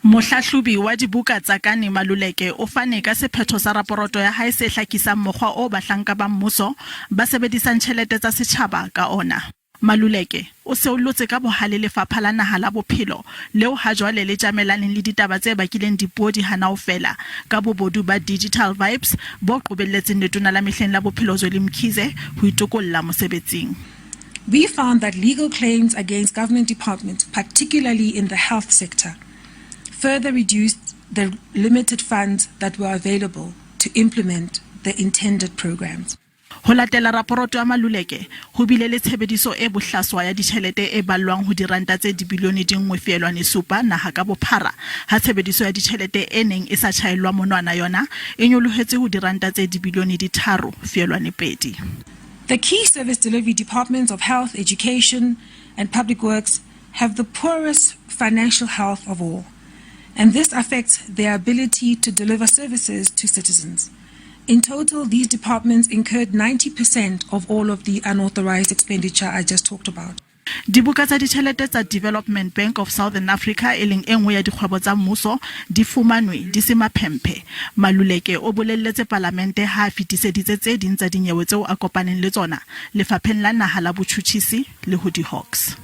Mohlahlobi wa dibuka tsa Kane Maluleke o fane ka sephetho sa raporoto ya hae se hlakisang mokgwa o bahlanka ba mmuso ba sebedisang tjhelete tsa setjhaba ka ona. Maluleke o se o lotse ka bohale Lefapha la Naha la Bophelo leo ha jwale le tjamelaneng le ditaba tse bakileng dipuo di hana ho fela ka bobodu ba Digital Vibes bo qobelletseng letona la mehleng la bophelo Zweli Mkhize ho itokolla mosebetsing. We found that legal claims against government departments, particularly in the health sector, further reduced the limited funds that were available to implement the intended programs. Ho latela raporoto ya Maluleke ho bile le tshebediso e bohlaswa ya ditjhelete e ballwang ho diranta tse dibilione di 1.7 naha ka bophara ha tshebediso ya ditjhelete e neng e sa tjhaellwa monwana yona e nyolohetse ho diranta tse dibilione di 3.2. The key service delivery departments of health, education and public works have the poorest financial health of all, and this affects their ability to deliver services to citizens. In total, these departments incurred 90% of all of the unauthorized expenditure I just talked about. Dibuka tsa ditjhelete tsa Development Bank of Southern Africa e leng enngwe ya dikgwebo tsa mmuso di fumanwe di se maphemphe. Maluleke o bolelletse Palamente ha fetiseditse tse ding tsa dinyewe tseo a kopaneng le tsona Lefapheng la Naha la Botjhutjhisi le ho di Hawks.